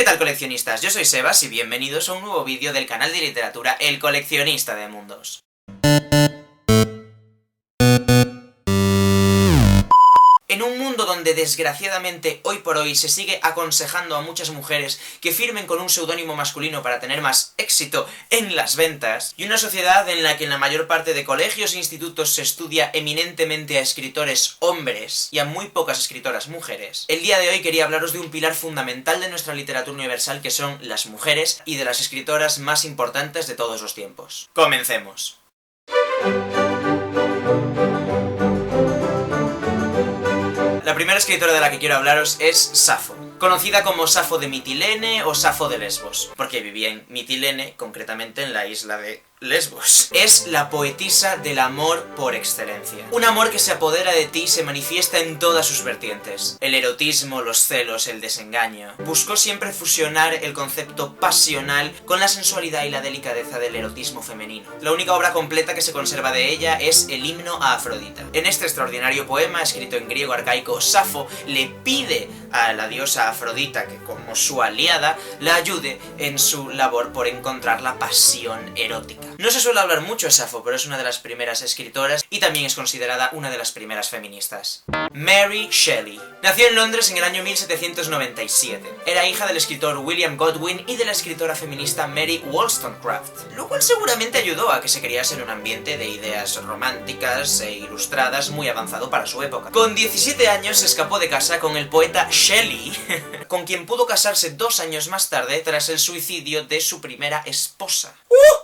¿Qué tal, coleccionistas? Yo soy Sebas y bienvenidos a un nuevo vídeo del canal de literatura El Coleccionista de Mundos. En un mundo donde desgraciadamente hoy por hoy se sigue aconsejando a muchas mujeres que firmen con un seudónimo masculino para tener más éxito en las ventas, y una sociedad en la que en la mayor parte de colegios e institutos se estudia eminentemente a escritores hombres y a muy pocas escritoras mujeres, el día de hoy quería hablaros de un pilar fundamental de nuestra literatura universal que son las mujeres y de las escritoras más importantes de todos los tiempos. ¡Comencemos! La primera escritora de la que quiero hablaros es Safo, conocida como Safo de Mitilene o Safo de Lesbos, porque vivía en Mitilene, concretamente en la isla de Lesbos. Es la poetisa del amor por excelencia. Un amor que se apodera de ti y se manifiesta en todas sus vertientes. El erotismo, los celos, el desengaño. Buscó siempre fusionar el concepto pasional con la sensualidad y la delicadeza del erotismo femenino. La única obra completa que se conserva de ella es el himno a Afrodita. En este extraordinario poema, escrito en griego arcaico, Safo le pide a la diosa Afrodita que, como su aliada, la ayude en su labor por encontrar la pasión erótica. No se suele hablar mucho de Safo, pero es una de las primeras escritoras y también es considerada una de las primeras feministas. Mary Shelley. Nació en Londres en el año 1797. Era hija del escritor William Godwin y de la escritora feminista Mary Wollstonecraft, lo cual seguramente ayudó a que se criase en un ambiente de ideas románticas e ilustradas muy avanzado para su época. Con 17 años se escapó de casa con el poeta Shelley, con quien pudo casarse 2 años más tarde tras el suicidio de su primera esposa.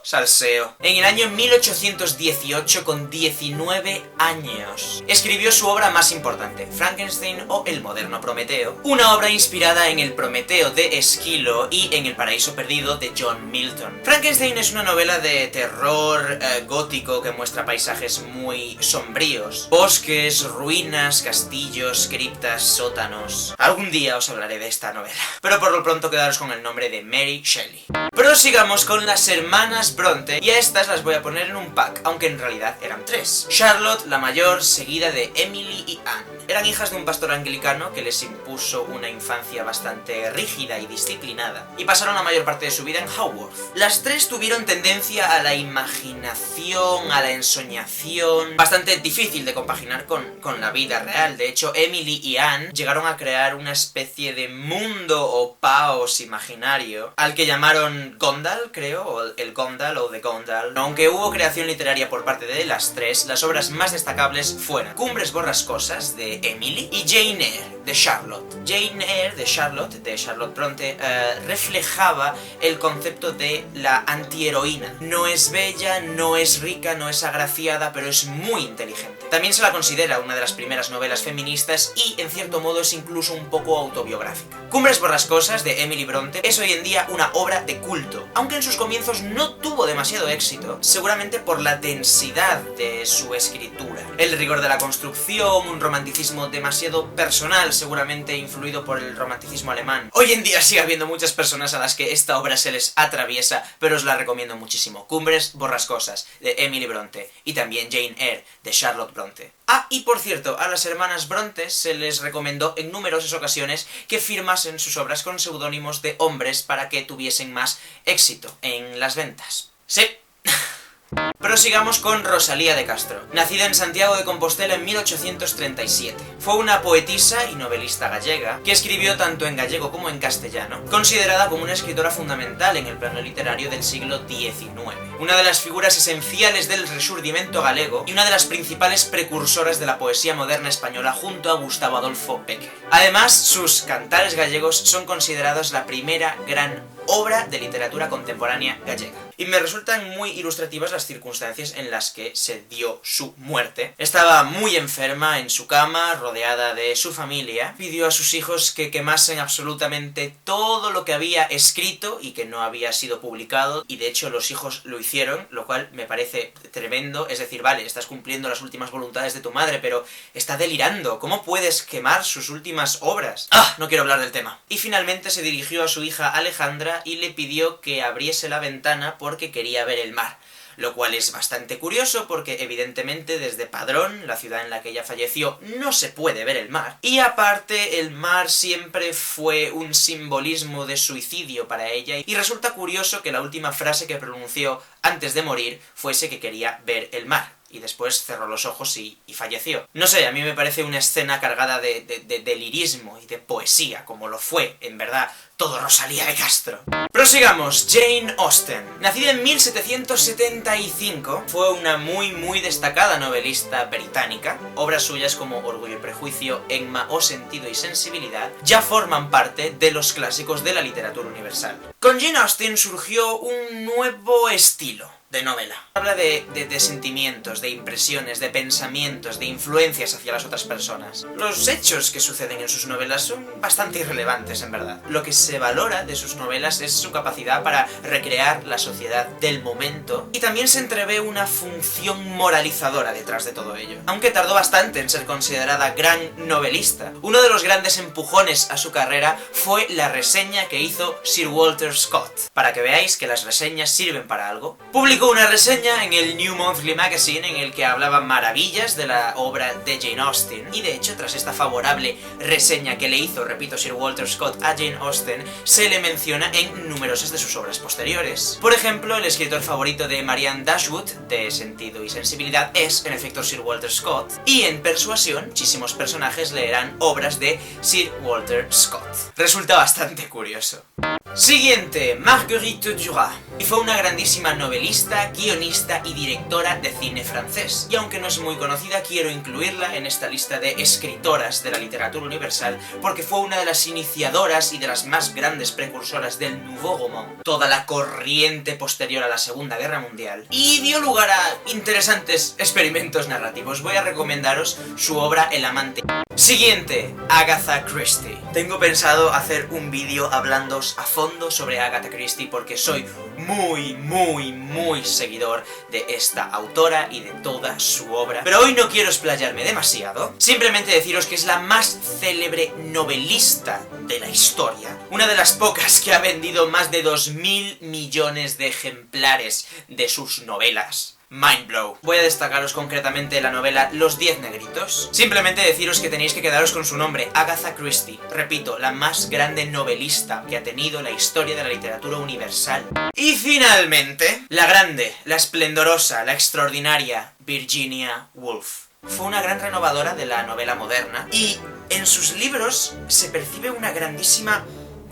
Salseo. En el año 1818, con 19 años, escribió su obra más importante, Frankenstein o El moderno Prometeo, una obra inspirada en el Prometeo de Esquilo y en El paraíso perdido de John Milton. Frankenstein es una novela de terror gótico que muestra paisajes muy sombríos, bosques, ruinas, castillos, criptas, sótanos. Algún día os hablaré de esta novela, pero por lo pronto quedaros con el nombre de Mary Shelley. Prosigamos con las hermanas Bronte, y a estas las voy a poner en un pack, aunque en realidad eran 3. Charlotte, la mayor, seguida de Emily y Anne. Eran hijas de un pastor anglicano que les impuso una infancia bastante rígida y disciplinada, y pasaron la mayor parte de su vida en Haworth. Las 3 tuvieron tendencia a la imaginación, a la ensoñación, bastante difícil de compaginar con la vida real. De hecho, Emily y Anne llegaron a crear una especie de mundo o paos imaginario, al que llamaron Gondal, creo, o el Gondal o The Gondal. Aunque hubo creación literaria por parte de las 3, las obras más destacables fueron Cumbres borrascosas de Emily y Jane Eyre de Charlotte. Jane Eyre de Charlotte Bronte, reflejaba el concepto de la antiheroína. No es bella, no es rica, no es agraciada, pero es muy inteligente. También se la considera una de las primeras novelas feministas y, en cierto modo, es incluso un poco autobiográfica. Cumbres borrascosas de Emily Bronte es hoy en día una obra de culto, aunque en sus comienzos no tuvo demasiado éxito, seguramente por la densidad de su escritura, el rigor de la construcción, un romanticismo demasiado personal, seguramente influido por el romanticismo alemán. Hoy en día sigue habiendo muchas personas a las que esta obra se les atraviesa, pero os la recomiendo muchísimo. Cumbres borrascosas de Emily Bronte y también Jane Eyre de Charlotte Bronte. Ah, y por cierto, a las hermanas Bronte se les recomendó en numerosas ocasiones que firmasen sus obras con seudónimos de hombres para que tuviesen más éxito en las ventas. Sí. Prosigamos con Rosalía de Castro. Nacida en Santiago de Compostela en 1837. Fue una poetisa y novelista gallega que escribió tanto en gallego como en castellano, considerada como una escritora fundamental en el plano literario del siglo XIX. Una de las figuras esenciales del Rexurdimento galego y una de las principales precursoras de la poesía moderna española junto a Gustavo Adolfo Bécquer. Además, sus cantares gallegos son considerados la primera gran obra de literatura contemporánea gallega. Y me resultan muy ilustrativas las circunstancias en las que se dio su muerte. Estaba muy enferma en su cama, rodeada de su familia. Pidió a sus hijos que quemasen absolutamente todo lo que había escrito y que no había sido publicado, y de hecho los hijos lo hicieron, lo cual me parece tremendo. Es decir, vale, estás cumpliendo las últimas voluntades de tu madre, pero está delirando. ¿Cómo puedes quemar sus últimas obras? ¡Ah! No quiero hablar del tema. Y finalmente se dirigió a su hija Alejandra y le pidió que abriese la ventana porque quería ver el mar. lo cual es bastante curioso porque evidentemente desde Padrón, la ciudad en la que ella falleció, no se puede ver el mar, y aparte el mar siempre fue un simbolismo de suicidio para ella, y resulta curioso que la última frase que pronunció antes de morir fuese que quería ver el mar, y después cerró los ojos y falleció. No sé, a mí me parece una escena cargada de lirismo y de poesía, como lo fue, en verdad, todo Rosalía de Castro. Prosigamos. Jane Austen. Nacida en 1775, fue una muy destacada novelista británica. Obras suyas como Orgullo y Prejuicio, Enma o Sentido y Sensibilidad ya forman parte de los clásicos de la literatura universal. Con Jane Austen surgió un nuevo estilo de novela. Habla de sentimientos, de impresiones, de pensamientos, de influencias hacia las otras personas. Los hechos que suceden en sus novelas son bastante irrelevantes, en verdad. Lo que se valora de sus novelas es su capacidad para recrear la sociedad del momento, y también se entrevé una función moralizadora detrás de todo ello. Aunque tardó bastante en ser considerada gran novelista, uno de los grandes empujones a su carrera fue la reseña que hizo Sir Walter Scott. Para que veáis que las reseñas sirven para algo, publicó una reseña en el New Monthly Magazine en el que hablaba maravillas de la obra de Jane Austen, y de hecho tras esta favorable reseña que le hizo, repito, Sir Walter Scott a Jane Austen, se le menciona en numerosas de sus obras posteriores. Por ejemplo, el escritor favorito de Marianne Dashwood, de Sentido y Sensibilidad, es en efecto Sir Walter Scott, y en Persuasión muchísimos personajes leerán obras de Sir Walter Scott. Resulta bastante curioso. Siguiente, Marguerite Duras. Y fue una grandísima novelista, guionista y directora de cine francés. Y aunque no es muy conocida, quiero incluirla en esta lista de escritoras de la literatura universal, porque fue una de las iniciadoras y de las más grandes precursoras del Nouveau Roman, toda la corriente posterior a la Segunda Guerra Mundial, y dio lugar a interesantes experimentos narrativos. Voy a recomendaros su obra El amante. Siguiente, Agatha Christie. Tengo pensado hacer un vídeo hablándoos a fondo sobre Agatha Christie porque soy muy seguidor de esta autora y de toda su obra. Pero hoy no quiero explayarme demasiado, simplemente deciros que es la más célebre novelista de la historia. Una de las pocas que ha vendido más de 2.000 millones de ejemplares de sus novelas. Mindblow. Voy a destacaros concretamente la novela Los 10 negritos. Simplemente deciros que tenéis que quedaros con su nombre, Agatha Christie. Repito, la más grande novelista que ha tenido la historia de la literatura universal. Y finalmente, la grande, la esplendorosa, la extraordinaria Virginia Woolf. Fue una gran renovadora de la novela moderna, y en sus libros se percibe una grandísima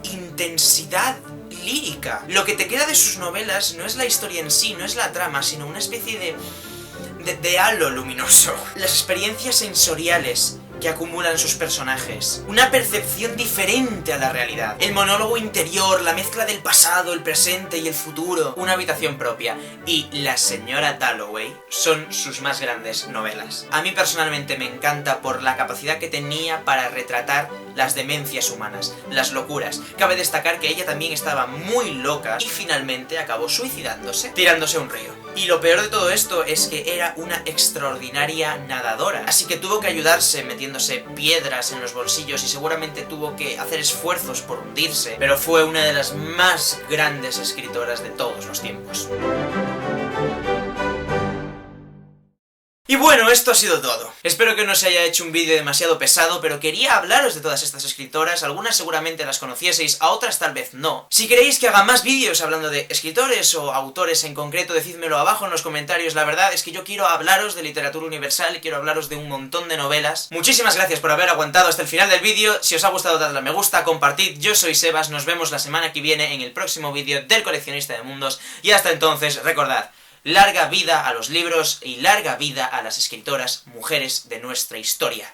intensidad lírica. Lo que te queda de sus novelas no es la historia en sí, no es la trama, sino una especie de halo luminoso. Las experiencias sensoriales que acumulan sus personajes, una percepción diferente a la realidad, el monólogo interior, la mezcla del pasado, el presente y el futuro, una habitación propia, y La señora Dalloway son sus más grandes novelas. A mí personalmente me encanta por la capacidad que tenía para retratar las demencias humanas, las locuras. Cabe destacar que ella también estaba muy loca y finalmente acabó suicidándose, tirándose a un río. Y lo peor de todo esto es que era una extraordinaria nadadora, así que tuvo que ayudarse metiéndose piedras en los bolsillos y seguramente tuvo que hacer esfuerzos por hundirse, pero fue una de las más grandes escritoras de todos los tiempos. Y bueno, esto ha sido todo. Espero que no os haya hecho un vídeo demasiado pesado, pero quería hablaros de todas estas escritoras. Algunas seguramente las conocieseis, a otras tal vez no. Si queréis que haga más vídeos hablando de escritores o autores en concreto, decídmelo abajo en los comentarios. La verdad es que yo quiero hablaros de literatura universal y quiero hablaros de un montón de novelas. Muchísimas gracias por haber aguantado hasta el final del vídeo. Si os ha gustado, dadle a me gusta, compartid. Yo soy Sebas, nos vemos la semana que viene en el próximo vídeo del Coleccionista de Mundos. Y hasta entonces, recordad: larga vida a los libros y larga vida a las escritoras mujeres de nuestra historia.